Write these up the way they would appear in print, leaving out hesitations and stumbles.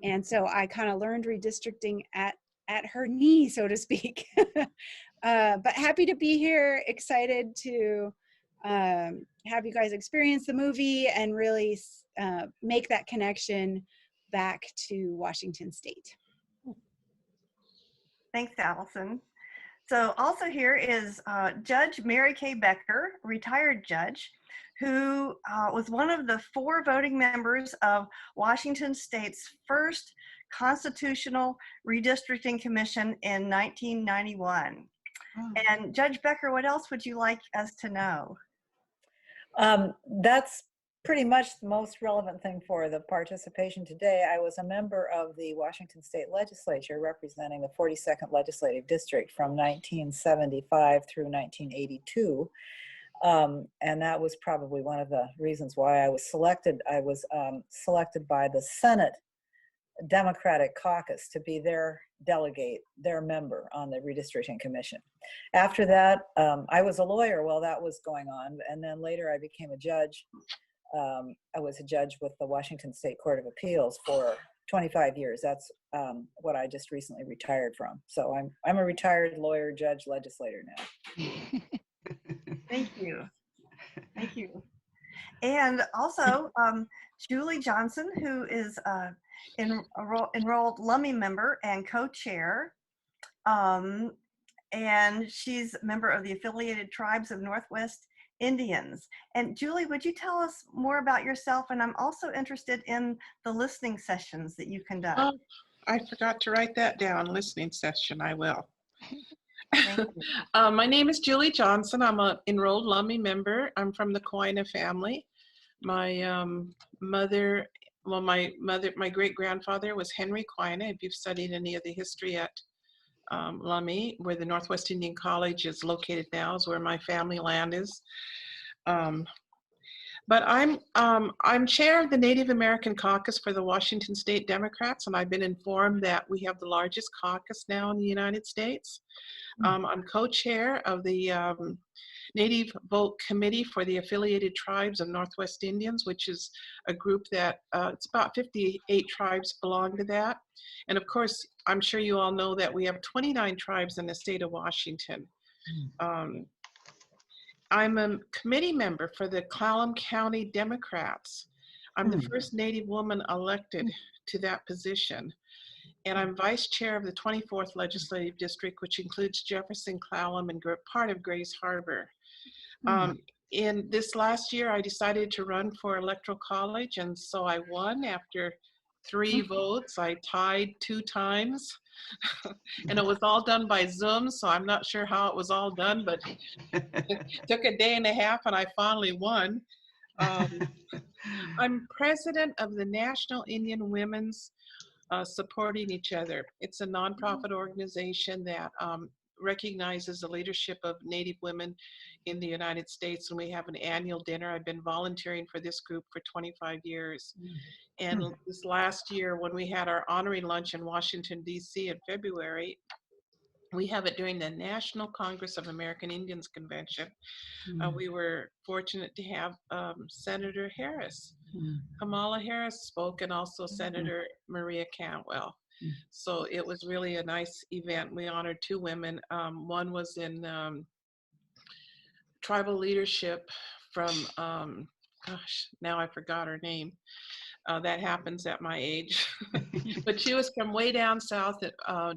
And so I kind of learned redistricting at her knee, so to speak. But happy to be here, excited to have you guys experience the movie and really make that connection back to Washington State. Thanks, Allison. So also here is Judge Mary Kay Becker, retired judge, who was one of the 4 voting members of Washington State's first Constitutional Redistricting Commission in 1991. Oh. And Judge Becker, what else would you like us to know? That's pretty much the most relevant thing for the participation today. I was a member of the Washington State Legislature representing the 42nd Legislative District from 1975 through 1982. And that was probably one of the reasons why I was selected. I was selected by the Senate Democratic Caucus to be their delegate, their member on the Redistricting Commission. After that, I was a lawyer while that was going on, and then later I became a judge. I was a judge with the Washington State Court of Appeals for 25 years. That's what I just recently retired from. So I'm a retired lawyer, judge, legislator now. Thank you. Thank you. And also Julie Johnson, who is enrolled Lummi member and co-chair. And she's a member of the Affiliated Tribes of Northwest Indians. And Julie, would you tell us more about yourself? And I'm also interested in the listening sessions that you conduct. Oh, I forgot to write that down, listening session, I will. My name is Julie Johnson. I'm an enrolled Lummi member. I'm from the Koina family. My my great-grandfather was Henry Koina. If you've studied any of the history at Lummi, where the Northwest Indian College is located now, is where my family land is. But I'm chair of the Native American Caucus for the Washington State Democrats, and I've been informed that we have the largest caucus now in the United States. I'm co-chair of the Native Vote Committee for the Affiliated Tribes of Northwest Indians, which is a group that it's about 58 tribes belong to that. And of course, I'm sure you all know that we have 29 tribes in the state of Washington. I'm a committee member for the Clallam County Democrats. I'm the first Native woman elected to that position. And I'm vice chair of the 24th Legislative District, which includes Jefferson, Clallam, and part of Grays Harbor. In this last year, I decided to run for Electoral College, and so I won after 3 votes. I tied 2 times, and it was all done by Zoom, so I'm not sure how it was all done, but it took a day and a half, and I finally won. I'm president of the National Indian Women's Supporting Each Other. It's a nonprofit organization that recognizes the leadership of Native women in the United States, and we have an annual dinner. I've been volunteering for this group for 25 years. And this last year, when we had our honoring lunch in Washington, D.C. in February, we have it during the National Congress of American Indians Convention. We were fortunate to have Senator Harris, Kamala Harris spoke, and also Senator Maria Cantwell. So it was really a nice event. We honored 2 women. One was in tribal leadership from, gosh, now I forgot her name. That happens at my age. But she was from way down south,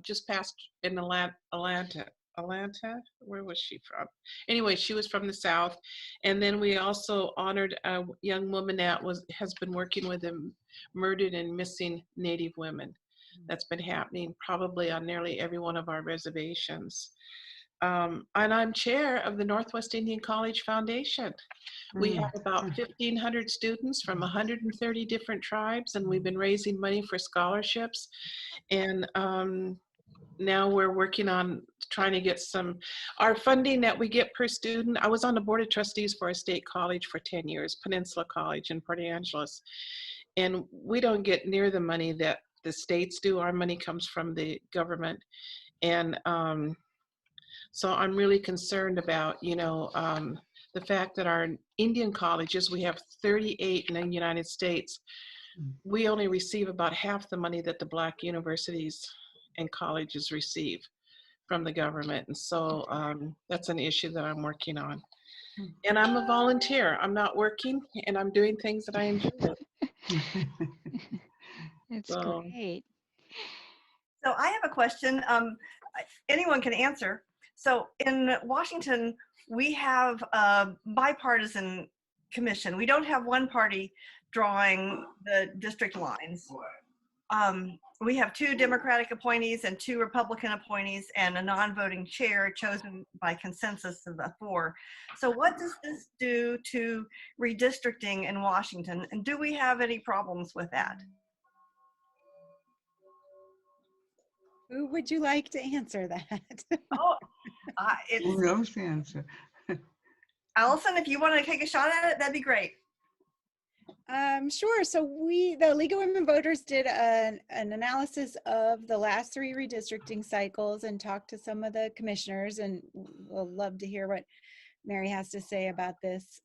just past in Atlanta. Where was she from? Anyway, she was from the South. And then we also honored a young woman that has been working with the murdered and missing Native women. That's been happening probably on nearly every one of our reservations. And I'm chair of the Northwest Indian College Foundation. We have about 1,500 students from 130 different tribes, and we've been raising money for scholarships. And now we're working on trying to get our funding that we get per student. I was on the board of trustees for a state college for 10 years, Peninsula College in Port Angeles. And we don't get near the money that the states do. Our money comes from the government. And so I'm really concerned about, the fact that our Indian colleges, we have 38 in the United States, we only receive about half the money that the Black universities and colleges receive from the government. And so that's an issue that I'm working on. And I'm a volunteer. I'm not working, and I'm doing things that I enjoy. That's So, great. So I have a question. Anyone can answer. So in Washington, we have a bipartisan commission. We don't have one party drawing the district lines. We have 2 Democratic appointees and 2 Republican appointees and a non-voting chair chosen by consensus of the 4. So what does this do to redistricting in Washington? And do we have any problems with that? Who would you like to answer that? Oh, Who it's knows the answer? Allison, if you want to take a shot at it, that'd be great. Sure. So the League of Women Voters did an analysis of the last 3 redistricting cycles and talked to some of the commissioners, and we'll love to hear what Mary has to say about this.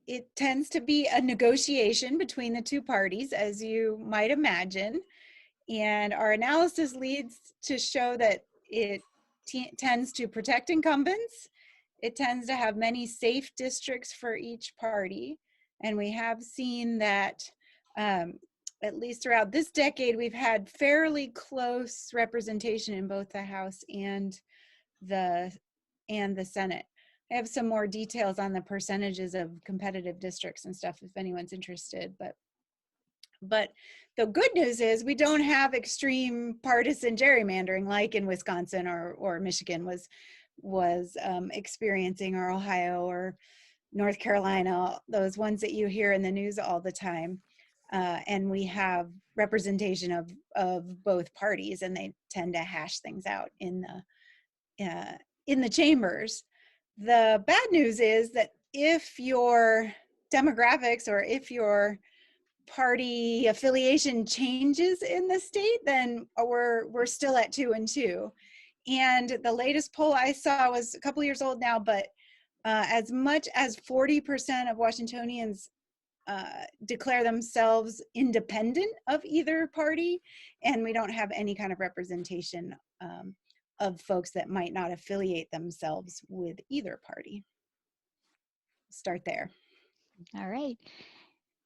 It tends to be a negotiation between the 2 parties, as you might imagine. And our analysis leads to show that it tends to protect incumbents. It tends to have many safe districts for each party. And we have seen that at least throughout this decade, we've had fairly close representation in both the House and the Senate. I have some more details on the percentages of competitive districts and stuff if anyone's interested, but the good news is we don't have extreme partisan gerrymandering like in Wisconsin or Michigan was experiencing, or Ohio or North Carolina, those ones that you hear in the news all the time. And we have representation of both parties, and they tend to hash things out in the chambers. The bad news is that if your demographics or if your party affiliation changes in the state, then we're still at 2 and 2. And the latest poll I saw was a couple years old now, but as much as 40% of Washingtonians declare themselves independent of either party, and we don't have any kind of representation of folks that might not affiliate themselves with either party. Start there. All right.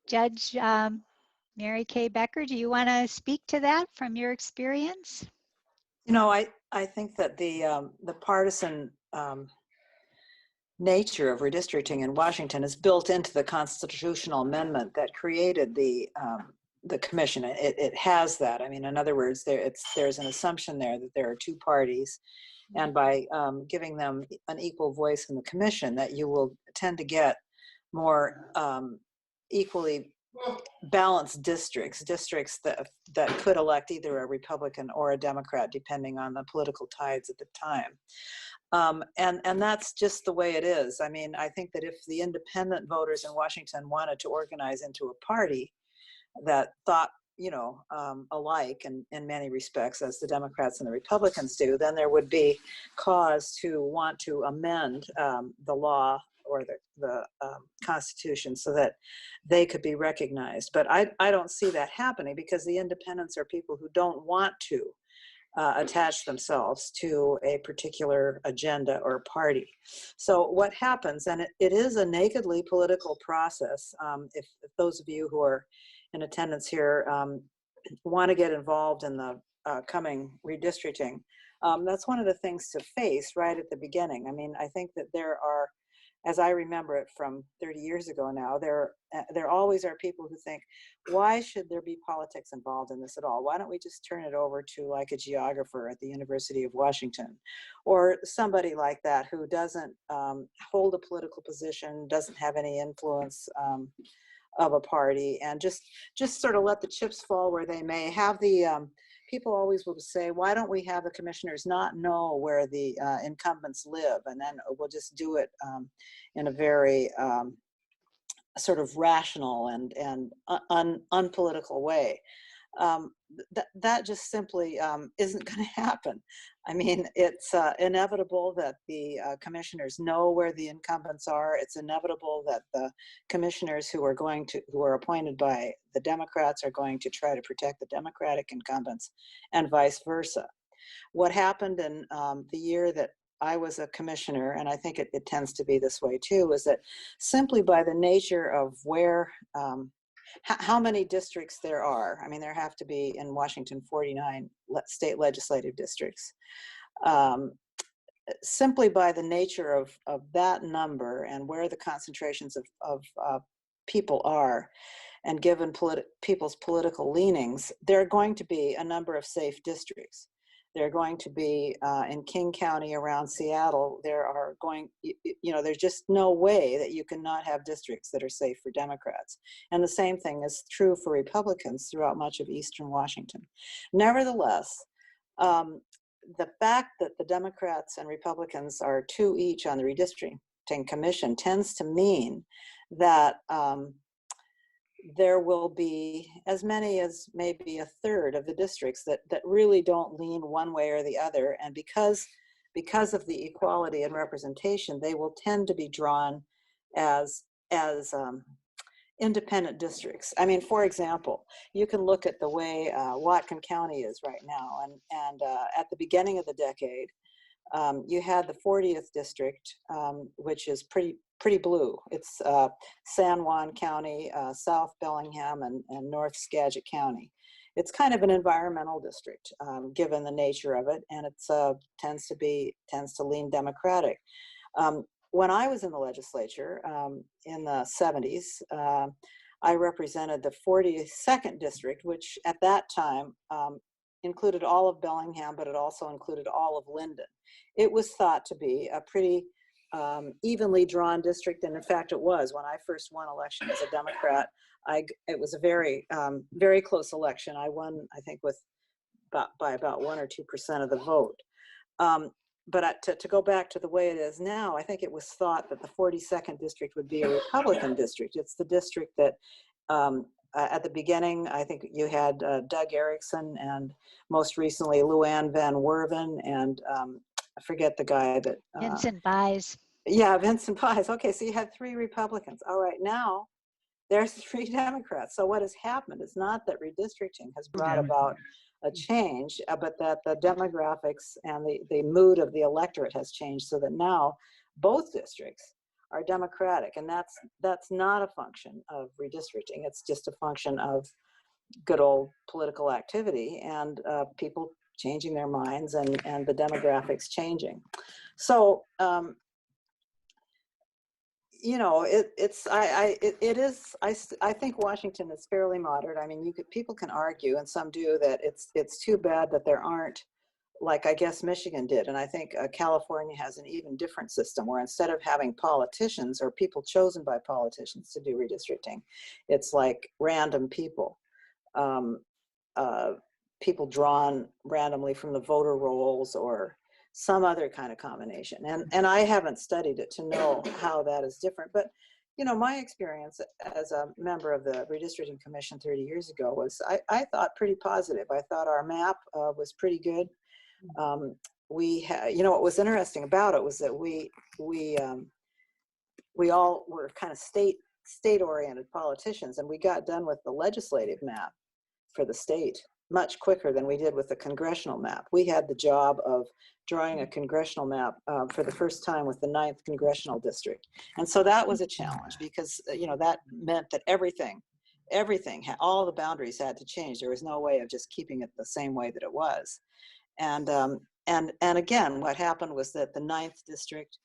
Judge Mary Kay Becker, do you want to speak to that from your experience? You know, I think that the partisan nature of redistricting in Washington is built into the constitutional amendment that created the commission. It has that. I mean, in other words, there's an assumption there that there are 2 parties, and by giving them an equal voice in the commission, that you will tend to get more equally balanced districts that could elect either a Republican or a Democrat, depending on the political tides at the time. And that's just the way it is. I mean, I think that if the independent voters in Washington wanted to organize into a party that thought, alike in many respects as the Democrats and the Republicans do, then there would be cause to want to amend the law or the Constitution so that they could be recognized. But I don't see that happening, because the independents are people who don't want to attach themselves to a particular agenda or party. So what happens, and it is a nakedly political process, if those of you who are in attendance here want to get involved in the coming redistricting, that's one of the things to face right at the beginning. I mean, I think that there are, as I remember it from 30 years ago now, there always are people who think, why should there be politics involved in this at all? Why don't we just turn it over to like a geographer at the University of Washington, or somebody like that who doesn't hold a political position, doesn't have any influence of a party, and just sort of let the chips fall where they may. Have the people always will say, why don't we have the commissioners not know where the incumbents live, and then we'll just do it in a very sort of rational and unpolitical way. That just simply isn't going to happen. I mean, it's inevitable that the commissioners know where the incumbents are. It's inevitable that the commissioners who are appointed by the Democrats are going to try to protect the Democratic incumbents, and vice versa. What happened in the year that I was a commissioner, and I think it tends to be this way too, is that simply by the nature of where, how many districts there are. I mean, there have to be in Washington 49 state legislative districts. Simply by the nature of that number and where the concentrations of people are, and given people's political leanings, there are going to be a number of safe districts. They're going to be in King County around Seattle. There are there's just no way that you can not have districts that are safe for Democrats. And the same thing is true for Republicans throughout much of Eastern Washington. Nevertheless, the fact that the Democrats and Republicans are 2 each on the redistricting commission tends to mean that there will be as many as maybe a third of the districts that really don't lean one way or the other. And because of the equality and representation, they will tend to be drawn as independent districts. I mean, for example, you can look at the way Whatcom County is right now. And at the beginning of the decade, you had the 40th district, which is pretty blue. It's San Juan County, South Bellingham, and North Skagit County. It's kind of an environmental district, given the nature of it, and it tends to lean Democratic. When I was in the legislature in the 70s, I represented the 42nd district, which at that time included all of Bellingham, but it also included all of Linden. It was thought to be a pretty evenly drawn district, and in fact it was. When I first won election as a Democrat, it was a very, very close election. I won, I think, by about 1 or 2% of the vote. But to go back to the way it is now, I think it was thought that the 42nd district would be a Republican district. It's the district that at the beginning, I think you had Doug Erickson, and most recently Luann Van Werven, and I forget the guy that Vincent Buys. Yeah, Vincent Buys. Okay, so you had 3 Republicans. All right, now there's 3 Democrats. So what has happened is not that redistricting has brought about a change, but that the demographics and the mood of the electorate has changed, so that now both districts are Democratic, and that's not a function of redistricting. It's just a function of good old political activity and people changing their minds and the demographics changing. So I think Washington is fairly moderate. I mean, people can argue, and some do, that it's too bad that there aren't, like I guess Michigan did, and I think California has an even different system where instead of having politicians or people chosen by politicians to do redistricting, it's like random people, people drawn randomly from the voter rolls or some other kind of combination. And I haven't studied it to know how that is different. But, my experience as a member of the Redistricting Commission 30 years ago was, I thought, pretty positive. I thought our map was pretty good. What was interesting about it was that we all were kind of state-oriented politicians, and we got done with the legislative map for the state much quicker than we did with the congressional map. We had the job of drawing a congressional map for the first time with the 9th congressional district. And so that was a challenge because, that meant that everything, all the boundaries had to change. There was no way of just keeping it the same way that it was. And again, what happened was that the 9th district,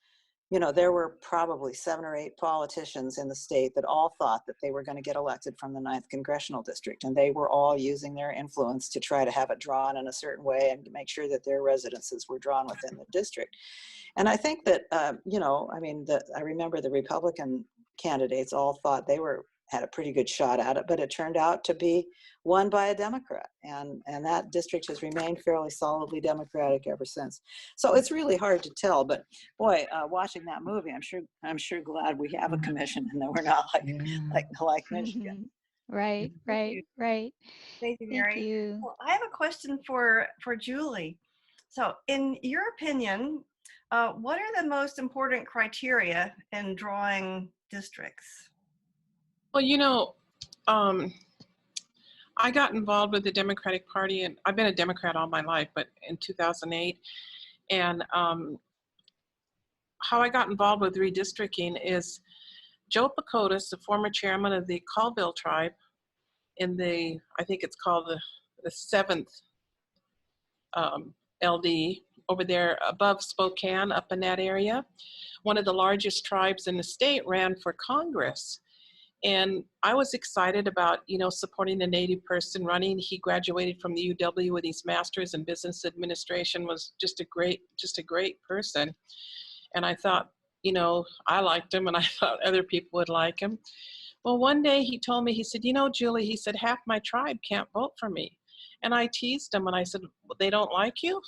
there were probably 7 or 8 politicians in the state that all thought that they were going to get elected from the 9th congressional district. And they were all using their influence to try to have it drawn in a certain way and make sure that their residences were drawn within the district. And I think that, I remember the Republican candidates all thought they had a pretty good shot at it, but it turned out to be won by a Democrat, and that district has remained fairly solidly Democratic ever since. So it's really hard to tell, but boy, watching that movie, I'm sure glad we have a commission and that we're not like Michigan. Right. Thank you, Mary. Thank you. Well, I have a question for Julie. So in your opinion, what are the most important criteria in drawing districts? Well, you know, I got involved with the Democratic Party, and I've been a Democrat all my life, but in 2008. And how I got involved with redistricting is Joe Pacotis, the former chairman of the Colville tribe in the, I think it's called the 7th LD, over there above Spokane, up in that area. One of the largest tribes in the state ran for Congress. And I was excited about, you know, supporting a Native person running. He graduated from the UW with his master's in business administration, was just a great person. And I thought, you know, I liked him and I thought other people would like him. Well, one day he told me, he said, you know, Julie, he said, half my tribe can't vote for me. And I teased him and I said, well, they don't like you?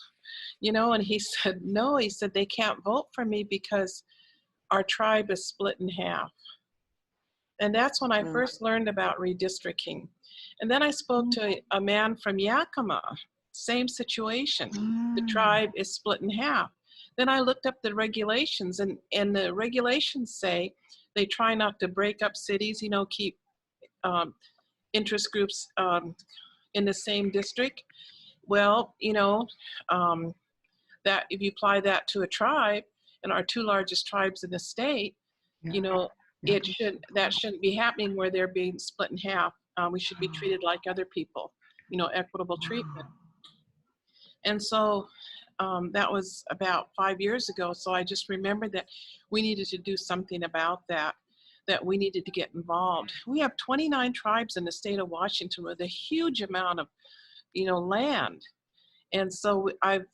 You know, and he said, no, he said, they can't vote for me because our tribe is split in half. And that's when I first learned about redistricting. And then I spoke to a man from Yakima, same situation. The tribe is split in half. Then I looked up the regulations, and the regulations say they try not to break up cities, you know, keep interest groups in the same district. Well, you know, that if you apply that to a tribe, and our 2 largest tribes in the state, you know, that shouldn't be happening where they're being split in half. We should be treated like other people, you know, equitable treatment. And so that was about 5 years ago. So I just remembered that we needed to do something about that we needed to get involved. We have 29 tribes in the state of Washington with a huge amount of, you know, land. And so I've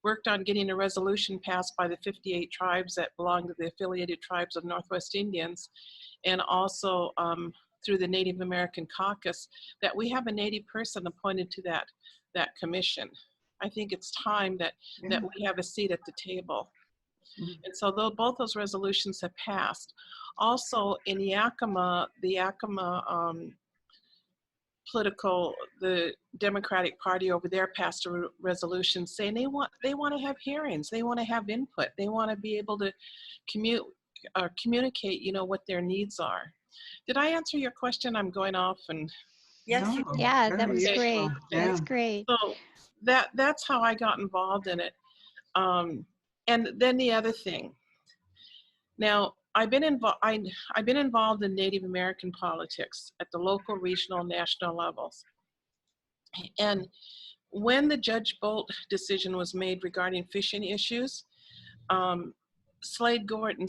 worked on getting a resolution passed by the 58 tribes that belong to the affiliated tribes of Northwest Indians, and also through the Native American Caucus, that we have a Native person appointed to that commission. I think it's time that we have a seat at the table. And so both those resolutions have passed. Also in Yakima, the Yakima the Democratic Party over there passed a resolution saying they want to have hearings, they want to have input, they want to be able to communicate, you know, what their needs are. Did I answer your question? I'm going off and. Yes, you Yeah, that was Okay. great. That's great. So that's how I got involved in it. And then the other thing. Now, I've been involved in Native American politics at the local, regional, national levels. And when the Judge Bolt decision was made regarding fishing issues, Senator Slade Gorton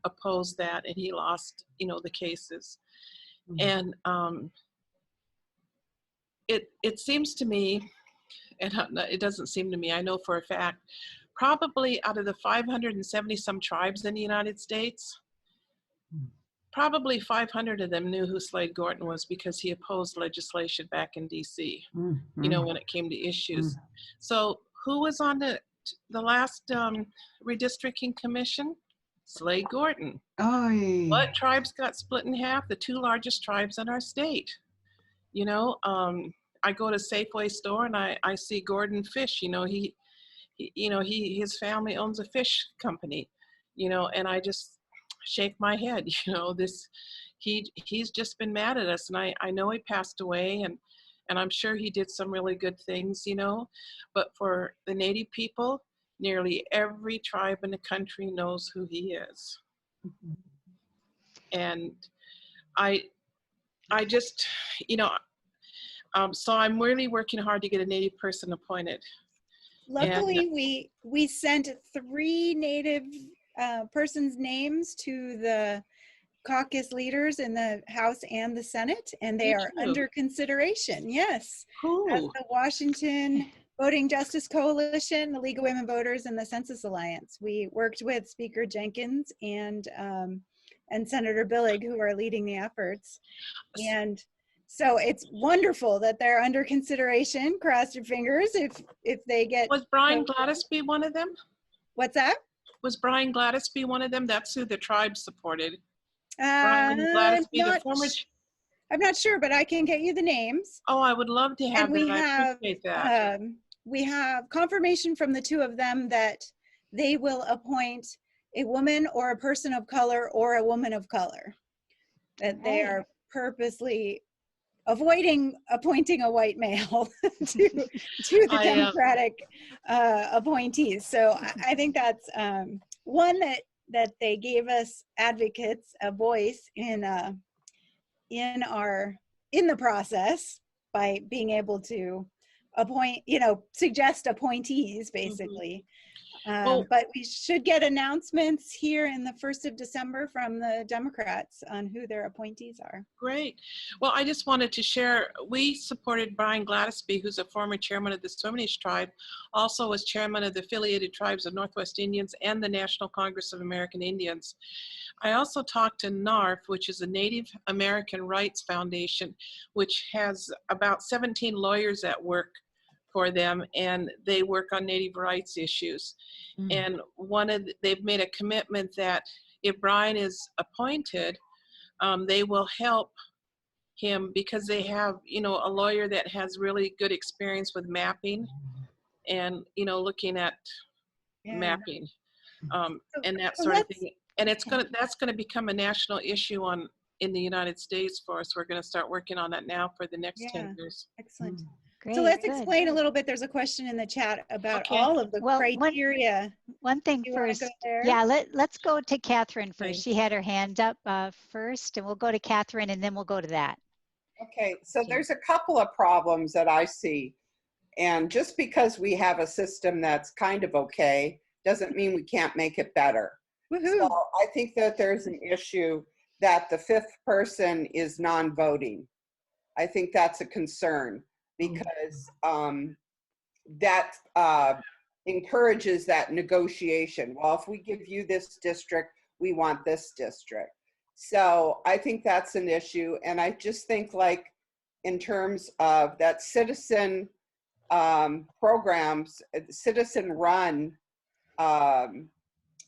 opposed that, and he lost, you know, the cases. And it seems to me, and it doesn't seem to me, I know for a fact, probably out of the 570 some tribes in the United States, probably 500 of them knew who Slade Gorton was because he opposed legislation back in DC, you know, when it came to issues. So who was on the last redistricting commission? Slade Gorton. What tribes got split in half? The 2 largest tribes in our state. You know, I go to Safeway store and I see Gordon Fish, you know, his family owns a fish company, you know, and I just shake my head, you know, he's just been mad at us. And I know he passed away, and I'm sure he did some really good things, you know, but for the Native people, nearly every tribe in the country knows who he is. And I just, you know, so I'm really working hard to get a Native person appointed. Luckily, we sent 3 Native persons' names to the caucus leaders in the House and the Senate, and they are under consideration. Yes. As the Washington Voting Justice Coalition, the League of Women Voters, and the Census Alliance. We worked with Speaker Jenkins and Senator Billig, who are leading the efforts. And so it's wonderful that they're under consideration. Cross your fingers if they get. Was Brian Gladysby one of them? What's that? Was Brian Gladysby one of them? That's who the tribe supported. Brian Gladysby, the former. I'm not sure, but I can get you the names. Oh, I would love to have And that. I appreciate that. we have confirmation from the two of them that they will appoint a woman or a person of color or a woman of color. That they are purposely avoiding appointing a white male to the Democratic appointees. So I think that's one that they gave us advocates a voice in the process by being able to appoint, suggest appointees basically. But we should get announcements here in the 1st of December from the Democrats on who their appointees are. Great. Well, I just wanted to share, we supported Brian Gladysby, who's a former chairman of the Swinomish tribe, also was chairman of the affiliated tribes of Northwest Indians and the National Congress of American Indians. I also talked to NARF, which is a Native American Rights Foundation, which has about 17 lawyers at work for them, and they work on Native rights issues. And they've made a commitment that if Brian is appointed, they will help him because they have, a lawyer that has really good experience with mapping and, looking at mapping and that sort of thing. And that's gonna become a national issue in the United States for us. We're gonna start working on that now for the next 10 years. Excellent. Great, so let's good. explain a little bit. There's a question in the chat about all of the criteria. One thing first. Yeah, let's go to Catherine first. She had her hand up first, and we'll go to Catherine, and then we'll go to that. Okay, so there's a couple of problems that I see. And just because we have a system that's kind of okay, doesn't mean we can't make it better. Woohoo. So I think that there's an issue that the 5th person is non-voting. I think that's a concern because that encourages that negotiation. Well, if we give you this district, we want this district. So I think that's an issue. And I just think like in terms of that citizen programs, citizen run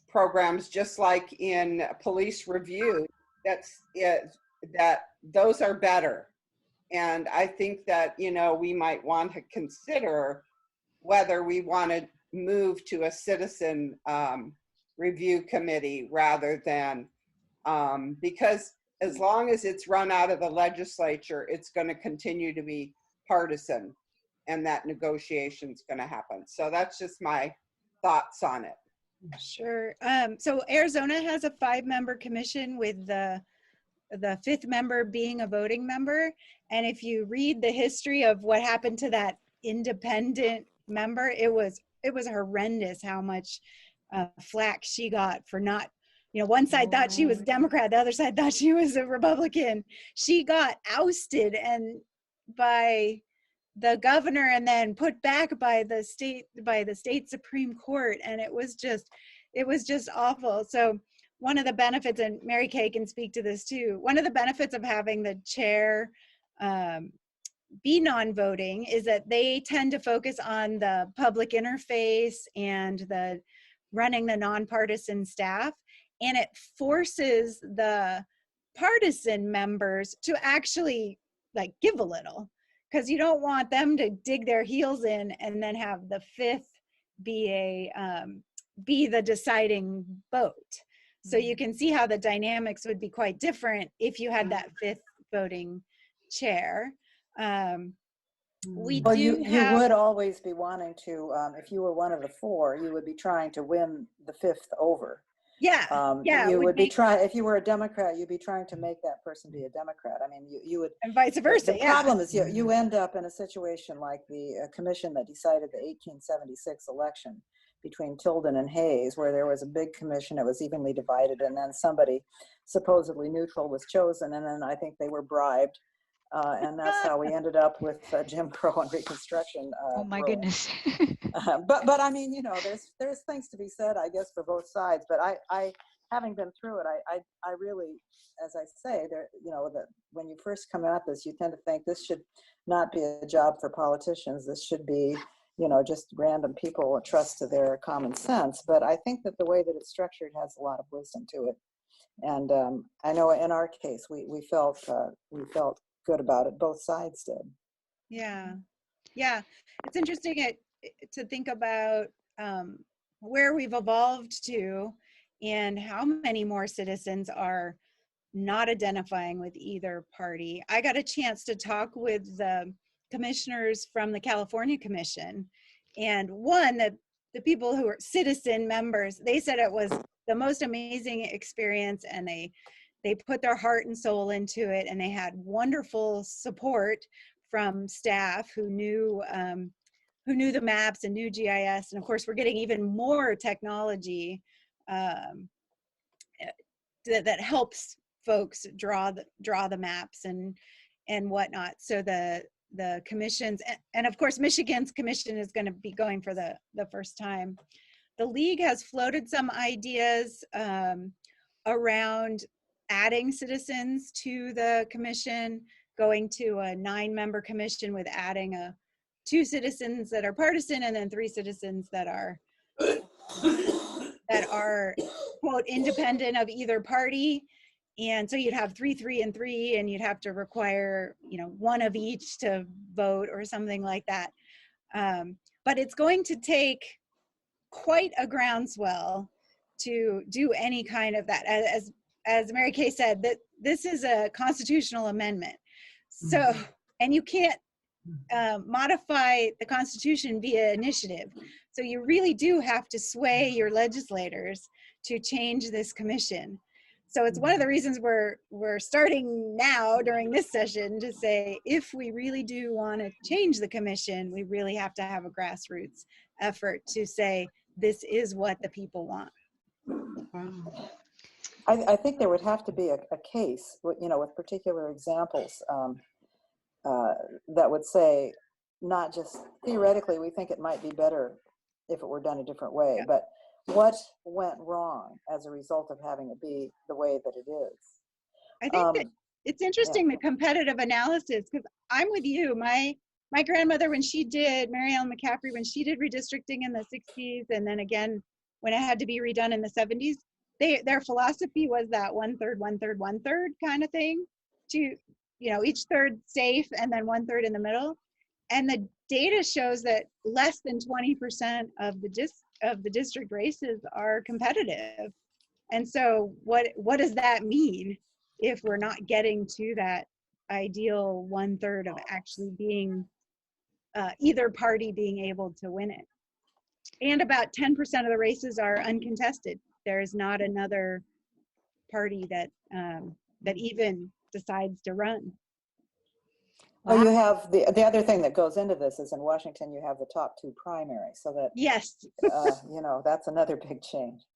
programs, just like in police review, that those are better. And I think that, we might want to consider whether we want to move to a citizen review committee rather than, because as long as it's run out of the legislature, it's going to continue to be partisan and that negotiation's going to happen. So that's just my thoughts on it. Sure. So Arizona has a 5-member commission with the 5th member being a voting member. And if you read the history of what happened to that independent member, it was horrendous how much flack she got for not, one side thought she was a Democrat, the other side thought she was a Republican. She got ousted and by the governor and then put back by the state Supreme Court. And it was just awful. So one of the benefits, and Mary Kay can speak to this too, one of the benefits of having the chair be non-voting is that they tend to focus on the public interface and the running the nonpartisan staff, and it forces the partisan members to actually like give a little, because you don't want them to dig their heels in and then have the 5th be the deciding vote. So you can see how the dynamics would be quite different if you had that 5th voting chair. You would always be wanting to, if you were one of the 4, you would be trying to win the 5th over. You would be trying, if you were a Democrat, you'd be trying to make that person be a Democrat. I mean, you would. And vice versa. The problem is you end up in a situation like the commission that decided the 1876 election between Tilden and Hayes, where there was a big commission, it was evenly divided, and then somebody supposedly neutral was chosen, and then I think they were bribed. And that's how we ended up with Jim Crow and Reconstruction. Oh my goodness. But I mean, there's things to be said, I guess, for both sides. But I having been through it, I really, as I say, that when you first come at this, you tend to think this should not be a job for politicians. This should be, just random people trust to their common sense. But I think that the way that it's structured has a lot of wisdom to it. And I know in our case, we felt good about it. Both sides did. Yeah. Yeah. It's interesting to think about where we've evolved to and how many more citizens are not identifying with either party. I got a chance to talk with the commissioners from the California Commission, and the people who are citizen members, they said it was the most amazing experience, and they put their heart and soul into it, and they had wonderful support from staff who knew the maps and knew GIS. And of course, we're getting even more technology that helps folks draw the maps and whatnot. So the commissions, and of course Michigan's commission is going to be going for the first time. The league has floated some ideas around adding citizens to the commission, going to a 9-member commission with adding 2 citizens that are partisan and then 3 citizens that are quote independent of either party. And so you'd have 3, 3, and 3, and you'd have to require, one of each to vote or something like that. But it's going to take quite a groundswell to do any kind of that. As Mary Kay said, that this is a constitutional amendment. So, and you can't modify the Constitution via initiative. So you really do have to sway your legislators to change this commission. So it's one of the reasons we're starting now during this session to say, if we really do want to change the commission, we really have to have a grassroots effort to say, this is what the people want. I think there would have to be a case, with particular examples that would say, not just theoretically, we think it might be better if it were done a different way, Yeah. but what went wrong as a result of having it be the way that it is? I think that it's interesting, the competitive analysis, because I'm with you. My grandmother, when she did, Mary Ellen McCaffrey, when she did redistricting in the 60s, and then again, when it had to be redone in the 70s, their philosophy was that 1/3, 1/3, 1/3 kind of thing, to, each third safe and then 1/3 in the middle. And the data shows that less than 20% of the district races are competitive. And so what does that mean if we're not getting to that ideal 1/3 of actually being either party being able to win it? And about 10% of the races are uncontested. There is not another party that even decides to run. Well, you have the other thing that goes into this is in Washington, you have the top 2 primaries. So that, yes, that's another big change.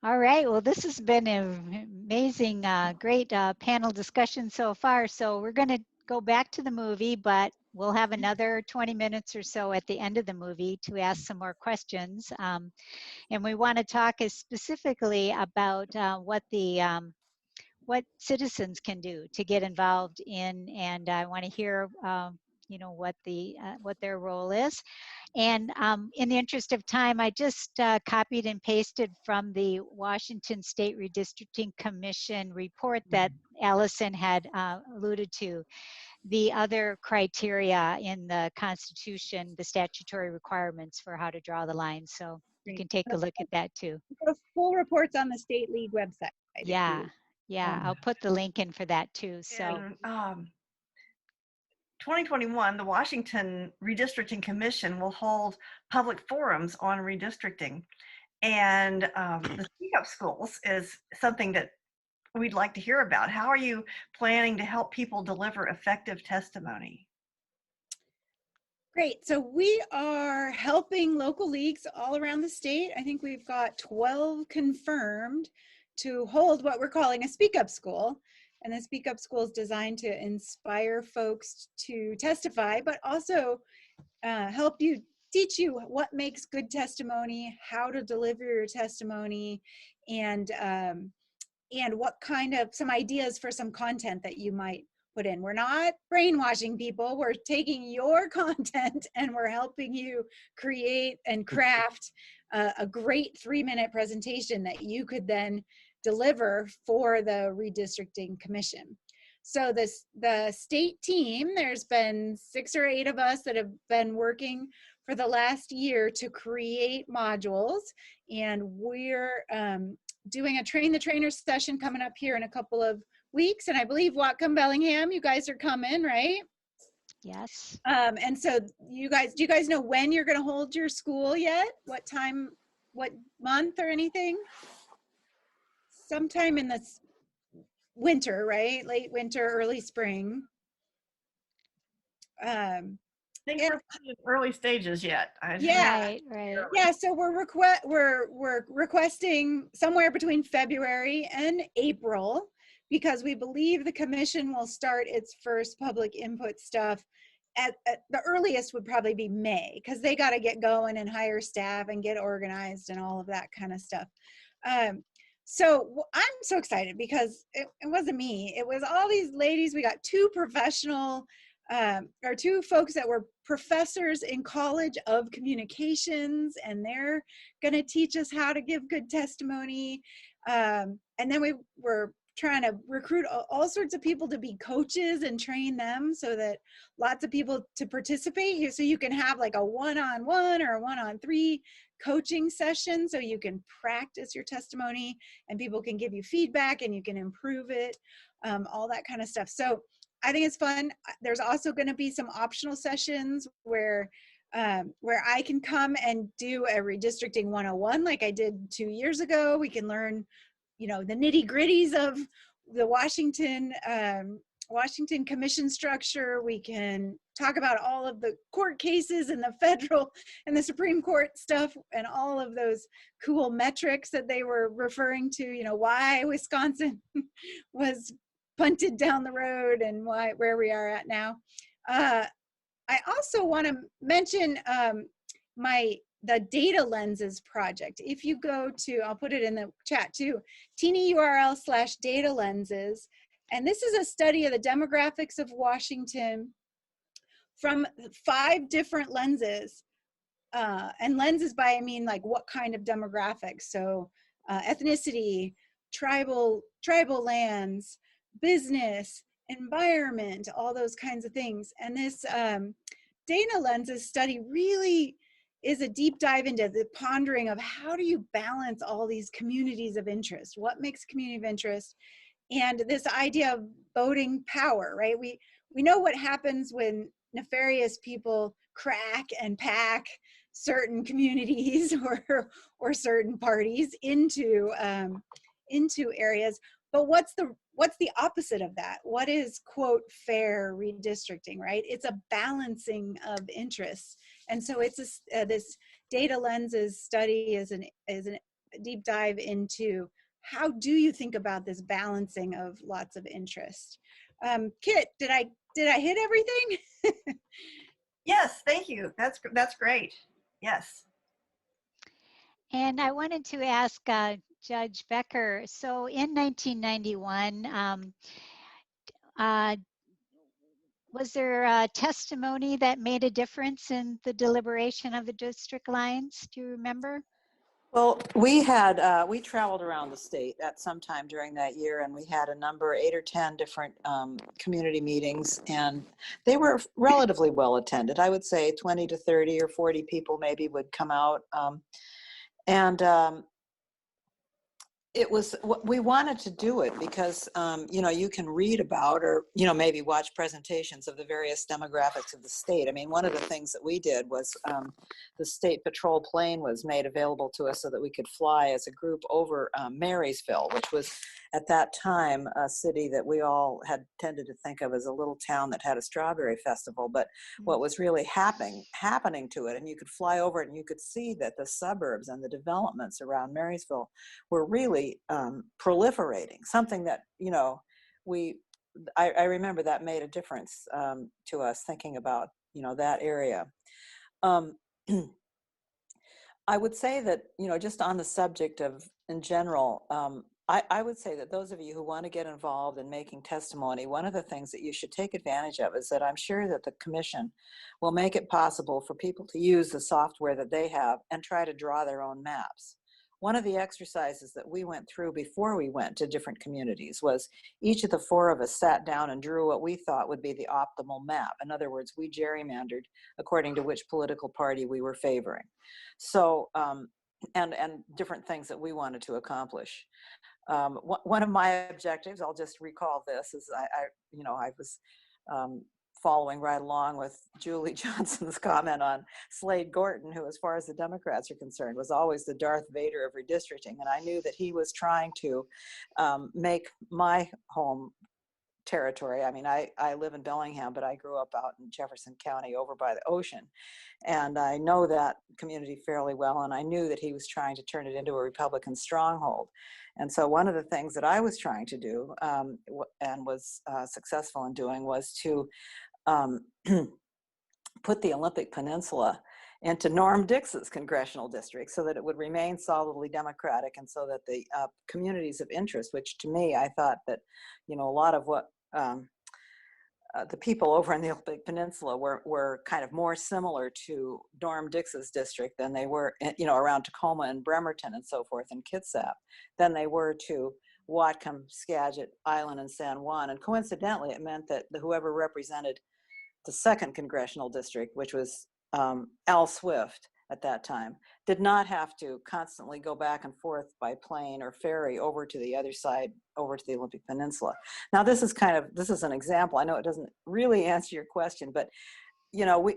All right. Well, this has been an amazing, great panel discussion so far. So we're going to go back to the movie, but we'll have another 20 minutes or so at the end of the movie to ask some more questions. And we want to talk specifically about what citizens can do to get involved in, and I want to hear, what their role is. And in the interest of time, I just copied and pasted from the Washington State Redistricting Commission report that Allison had alluded to, the other criteria in the Constitution, the statutory requirements for how to draw the line. So you can take a look at that too. The full report's on the State League website. Yeah, I'll put the link in for that too. So. In 2021, the Washington Redistricting Commission will hold public forums on redistricting. And the Speak Up Schools is something that we'd like to hear about. How are you planning to help people deliver effective testimony? Great. So we are helping local leagues all around the state. I think we've got 12 confirmed to hold what we're calling a Speak Up School. And the Speak Up School is designed to inspire folks to testify, but also teach you what makes good testimony, how to deliver your testimony, and what kind of some ideas for some content that you might put in. We're not brainwashing people. We're taking your content and we're helping you create and craft a great 3-minute presentation that you could then deliver for the redistricting commission. So the state team, there's been 6 or 8 of us that have been working for the last year to create modules, and we're doing a train the trainer session coming up here in a couple of weeks. And I believe Whatcom Bellingham, you guys are coming, right? Yes. And so do you guys know when you're going to hold your school yet? What time, what month or anything? Sometime in the winter, right? Late winter, early spring. I think we're in early stages yet. Yeah. Right. Yeah, so we're requesting somewhere between February and April, because we believe the commission will start its first public input stuff at the earliest would probably be May, because they got to get going and hire staff and get organized and all of that kind of stuff. So I'm so excited because it wasn't me. It was all these ladies. We got 2 professional or 2 folks that were professors in College of Communications, and they're going to teach us how to give good testimony. And then we were trying to recruit all sorts of people to be coaches and train them, so that lots of people to participate. So you can have like a 1-on-1 or a 1-on-3 coaching session, so you can practice your testimony and people can give you feedback and you can improve it, all that kind of stuff. So I think it's fun. There's also going to be some optional sessions where I can come and do a redistricting 101 like I did 2 years ago. We can learn, the nitty gritties of the Washington Commission structure. We can talk about all of the court cases and the federal and the Supreme Court stuff and all of those cool metrics that they were referring to, why Wisconsin was punted down the road and where we are at now. I also want to mention the Data Lenses project. If you go to, I'll put it in the chat too, tinyurl/data lenses. And this is a study of the demographics of Washington from 5 different lenses. And lenses by, I mean, like what kind of demographics? So ethnicity, tribal lands, business, environment, all those kinds of things. And this Data Lenses study really is a deep dive into the pondering of how do you balance all these communities of interest? What makes community of interest? And this idea of voting power, right? We know what happens when nefarious people crack and pack certain communities or certain parties into areas. But what's the opposite of that? What is, quote, fair redistricting, right? It's a balancing of interests. And so it's this Data Lenses study is a deep dive into how do you think about this balancing of lots of interest. Kit, did I hit everything? Yes, thank you. That's great. Yes. And I wanted to ask Judge Becker, so in 1991, was there a testimony that made a difference in the deliberation of the district lines? Do you remember? Well, we traveled around the state at some time during that year, and we had a number, 8 or 10 different community meetings, and they were relatively well attended. I would say 20 to 30 or 40 people maybe would come out. It was, we wanted to do it because, you can read about or, maybe watch presentations of the various demographics of the state. I mean, one of the things that we did was the state patrol plane was made available to us so that we could fly as a group over Marysville, which was at that time a city that we all had tended to think of as a little town that had a strawberry festival. But what was really happening to it, and you could fly over it and you could see that the suburbs and the developments around Marysville were really proliferating, something that, I remember that made a difference to us thinking about, that area. I would say that, just on the subject of, in general, I would say that those of you who want to get involved in making testimony, one of the things that you should take advantage of is that I'm sure that the commission will make it possible for people to use the software that they have and try to draw their own maps. one of the exercises that we went through before we went to different communities was each of the four of us sat down and drew what we thought would be the optimal map. In other words, we gerrymandered according to which political party we were favoring. So, and different things that we wanted to accomplish. One of my objectives, I'll just recall this, is I was following right along with Julie Johnson's comment on Slade Gorton, who, as far as the Democrats are concerned, was always the Darth Vader of redistricting. And I knew that he was trying to make my home territory. I mean, I live in Bellingham, but I grew up out in Jefferson County over by the ocean. And I know that community fairly well. And I knew that he was trying to turn it into a Republican stronghold. And so one of the things that I was trying to do and was successful in doing was to put the Olympic Peninsula into Norm Dix's congressional district so that it would remain solidly Democratic, and so that the communities of interest, which to me, I thought that, a lot of what the people over in the Olympic Peninsula were kind of more similar to Norm Dix's district than they were, around Tacoma and Bremerton and so forth and Kitsap, than they were to Whatcom, Skagit, Island, and San Juan. And coincidentally, it meant that whoever represented the second congressional district, which was Al Swift at that time, did not have to constantly go back and forth by plane or ferry over to the other side, over to the Olympic Peninsula. Now, this is an example. I know it doesn't really answer your question, but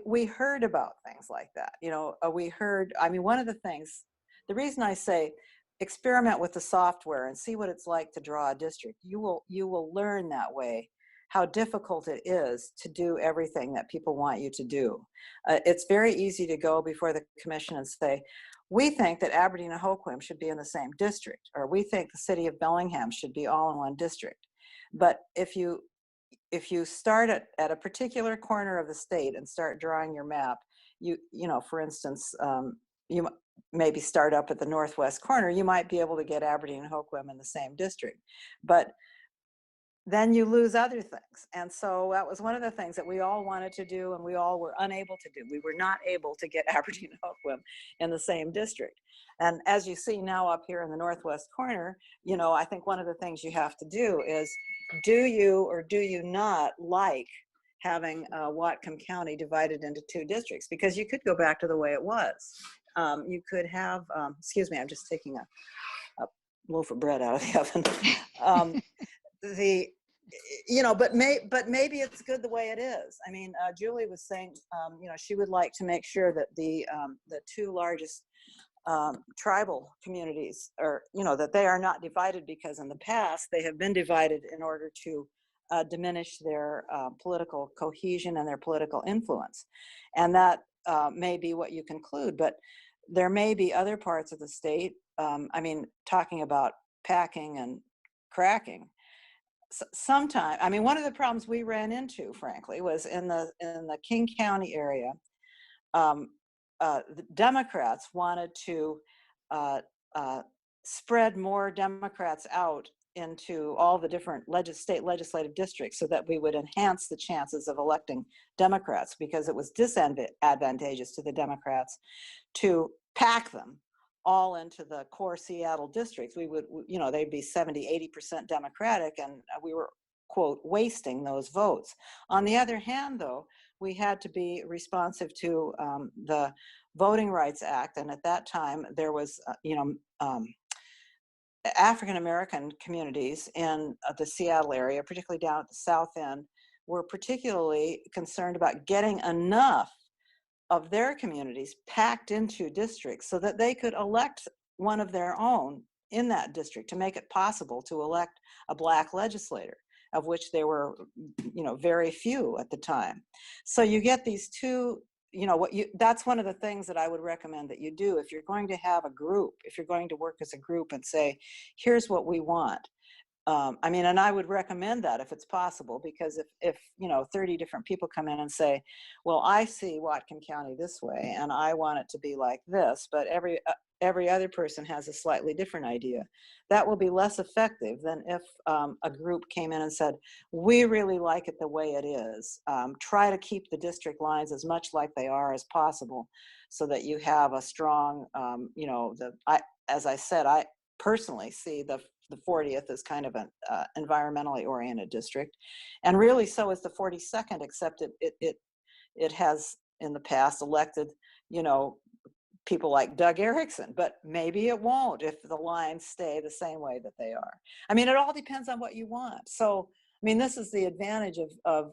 we heard about things like that. One of the things, the reason I say experiment with the software and see what it's like to draw a district, you will learn that way how difficult it is to do everything that people want you to do. It's very easy to go before the commission and say, we think that Aberdeen and Whatcom should be in the same district, or we think the city of Bellingham should be all in one district. But if you start at a particular corner of the state and start drawing your map, for instance, you maybe start up at the northwest corner, you might be able to get Aberdeen and Whatcom in the same district. But then you lose other things. And so that was one of the things that we all wanted to do and we all were unable to do. We were not able to get Aberdeen and Whatcom in the same district. And as you see now up here in the northwest corner, I think one of the things you have to do is, do you or do you not like having Whatcom County divided into two districts? Because you could go back to the way it was. You could have, excuse me, I'm just taking a loaf of bread out of the oven. But maybe it's good the way it is. I mean, Julie was saying, she would like to make sure that the two largest tribal communities are, that they are not divided, because in the past they have been divided in order to diminish their political cohesion and their political influence. And that may be what you conclude, but there may be other parts of the state. Talking about packing and cracking. Sometime, one of the problems we ran into, frankly, was in the King County area. The Democrats wanted to spread more Democrats out into all the different state legislative districts so that we would enhance the chances of electing Democrats, because it was disadvantageous to the Democrats to pack them all into the core Seattle districts. We would, they'd be 70, 80% Democratic, and we were, quote, wasting those votes. On the other hand, though, we had to be responsive to the Voting Rights Act, and at that time there was, African-American communities in the Seattle area, particularly down at the south end, were particularly concerned about getting enough of their communities packed into districts so that they could elect one of their own in that district, to make it possible to elect a Black legislator, of which there were, very few at the time. So you get these two, that's one of the things that I would recommend that you do if you're going to have a group, if you're going to work as a group and say, here's what we want. And I would recommend that if it's possible, because if 30 different people come in and say, well, I see Whatcom County this way and I want it to be like this, but every other person has a slightly different idea, that will be less effective than if a group came in and said, we really like it the way it is. Try to keep the district lines as much like they are as possible, so that you have a strong, as I said, I personally see the 40th as kind of an environmentally oriented district, and really so is the 42nd, except it has in the past elected, people like Doug Erickson, but maybe it won't if the lines stay the same way that they are. I mean, it all depends on what you want. So, I mean, this is the advantage of